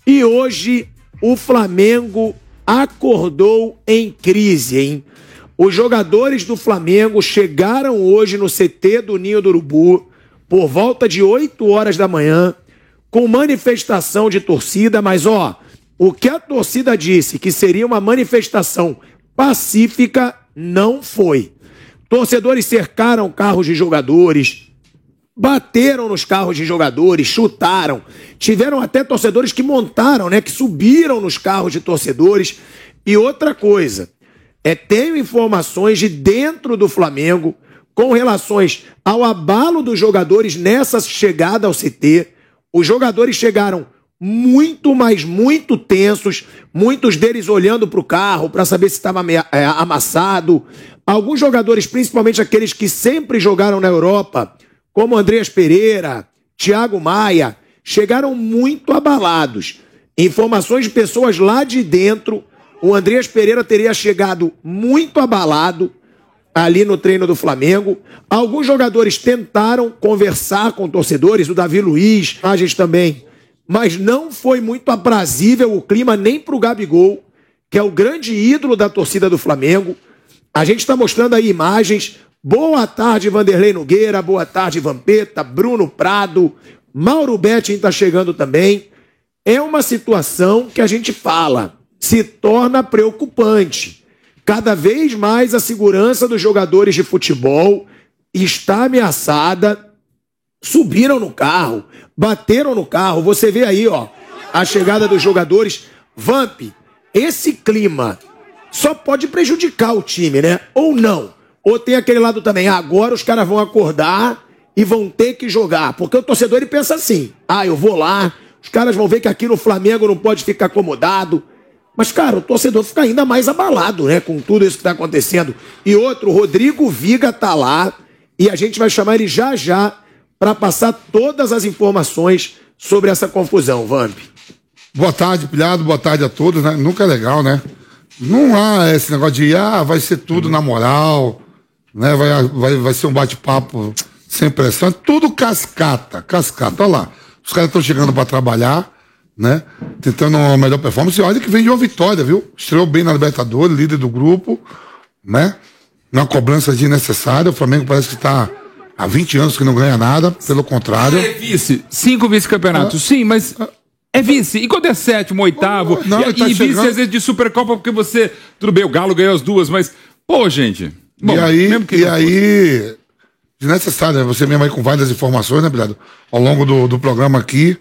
E hoje o Flamengo acordou em crise, hein? Os jogadores do Flamengo chegaram hoje no CT do Ninho do Urubu por volta de 8 horas da manhã com manifestação de torcida, mas o que a torcida disse que seria uma manifestação pacífica não foi. Torcedores cercaram carros de jogadores, bateram nos carros de jogadores, chutaram. Tiveram até torcedores que montaram, que subiram nos carros de torcedores. E outra coisa, tenho informações de dentro do Flamengo com relações ao abalo dos jogadores nessa chegada ao CT. Os jogadores chegaram muito, mas muito tensos, muitos deles olhando para o carro para saber se estava amassado. Alguns jogadores, principalmente aqueles que sempre jogaram na Europa, como Andreas Pereira, Thiago Maia, chegaram muito abalados. Informações de pessoas lá de dentro, o Andreas Pereira teria chegado muito abalado ali no treino do Flamengo. Alguns jogadores tentaram conversar com torcedores, o Davi Luiz, imagens também, mas não foi muito aprazível o clima nem para o Gabigol, que é o grande ídolo da torcida do Flamengo. A gente está mostrando aí imagens. Boa tarde, Vanderlei Nogueira, boa tarde, Vampeta, Bruno Prado, Mauro Betting está chegando também. É uma situação que a gente fala, se torna preocupante. Cada vez mais a segurança dos jogadores de futebol está ameaçada. Subiram no carro, bateram no carro. Você vê aí, a chegada dos jogadores. Vamp, esse clima só pode prejudicar o time, né? Ou não? Ou tem aquele lado também, agora os caras vão acordar e vão ter que jogar. Porque o torcedor ele pensa assim, eu vou lá, os caras vão ver que aqui no Flamengo não pode ficar acomodado. Mas, cara, o torcedor fica ainda mais abalado, com tudo isso que está acontecendo. E outro, o Rodrigo Viga tá lá e a gente vai chamar ele já para passar todas as informações sobre essa confusão, Vamp. Boa tarde, Pilhado, boa tarde a todos, né? Nunca é legal, né? Não há esse negócio de, vai ser tudo na moral, né? Vai ser um bate-papo sem pressão, tudo cascata, olha lá. Os caras estão chegando para trabalhar, né? Tentando uma melhor performance, e olha que vem de uma vitória, viu? Estreou bem na Libertadores, líder do grupo, né? Uma cobrança desnecessária, o Flamengo parece que está há 20 anos que não ganha nada, pelo contrário. É vice, 5 vice-campeonatos, sim, mas é vice. E quando é 7º, 8º, e vice às vezes de Supercopa, porque você... Tudo bem, o Galo ganhou as duas, mas... Pô, gente... Bom, e aí desnecessário, né? Você mesmo aí com várias informações, né, Bilhado? Ao longo do programa aqui,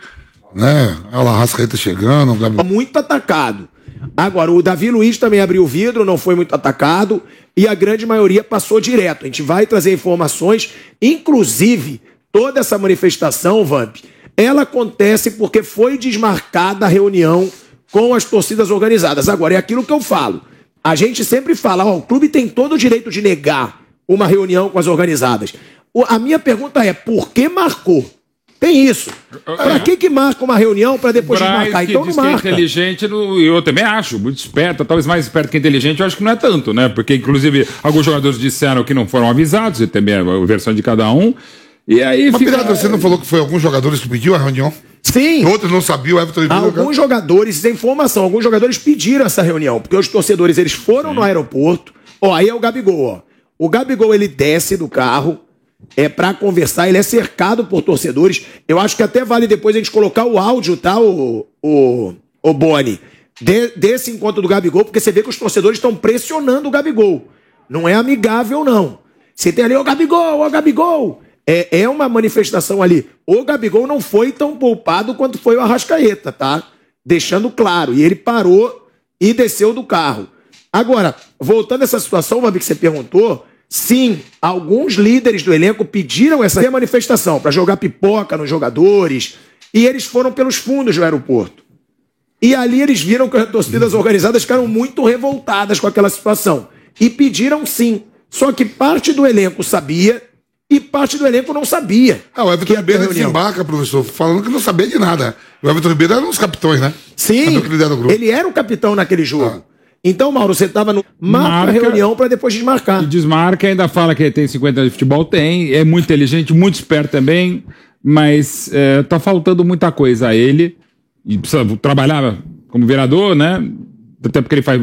né? A Arrascaeta chegando... Muito atacado. Agora, o Davi Luiz também abriu o vidro, não foi muito atacado, e a grande maioria passou direto. A gente vai trazer informações, inclusive, toda essa manifestação, Vamp, ela acontece porque foi desmarcada a reunião com as torcidas organizadas. Agora, é aquilo que eu falo. A gente sempre fala, o clube tem todo o direito de negar uma reunião com as organizadas. A minha pergunta é, por que marcou? Tem isso. Pra que marca uma reunião pra depois desmarcar? Então não marca. Que é inteligente, eu também acho, muito esperto, talvez mais esperto que inteligente, eu acho que não é tanto, né? Porque, inclusive, alguns jogadores disseram que não foram avisados, e também a versão de cada um. E aí mas, você não falou que foi alguns jogadores que pediu a reunião? Sim. Outros não sabiam, o Everton... Alguns jogadores, sem informação, alguns jogadores pediram essa reunião, porque os torcedores, eles foram no aeroporto. Aí é o Gabigol, O Gabigol, ele desce do carro, pra conversar, ele é cercado por torcedores. Eu acho que até vale depois a gente colocar o áudio, tá, o Boni, desse encontro do Gabigol, porque você vê que os torcedores estão pressionando o Gabigol. Não é amigável, não. Você tem ali, ô Gabigol! É uma manifestação ali. O Gabigol não foi tão poupado quanto foi o Arrascaeta, tá? Deixando claro. E ele parou e desceu do carro. Agora, voltando a essa situação, Vabi, que você perguntou, sim, alguns líderes do elenco pediram essa manifestação para jogar pipoca nos jogadores e eles foram pelos fundos do aeroporto. E ali eles viram que as torcidas organizadas ficaram muito revoltadas com aquela situação. E pediram sim. Só que parte do elenco sabia e parte do elenco não sabia. O Everton Ribeiro desembarca, professor, falando que não sabia de nada. O Everton Ribeiro era um dos capitões, né? Sim, ele era o capitão naquele jogo. Então, Mauro, você estava no... Marca a reunião para depois desmarcar. E desmarca, ainda fala que tem 50 anos de futebol, tem, é muito inteligente, muito esperto também, mas tá faltando muita coisa a ele. e precisa trabalhar como vereador, né? Até porque ele faz...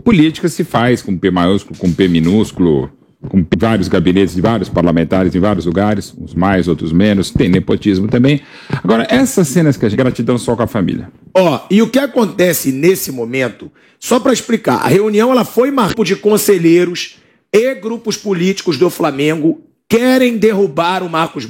Política se faz com P maiúsculo, com P minúsculo, com vários gabinetes de vários parlamentares em vários lugares, uns mais, outros menos, tem nepotismo também. Agora, essas cenas que a gente... Gratidão só com a família. E o que acontece nesse momento, só para explicar, a reunião ela foi marcada de conselheiros e grupos políticos do Flamengo querem derrubar o Marcos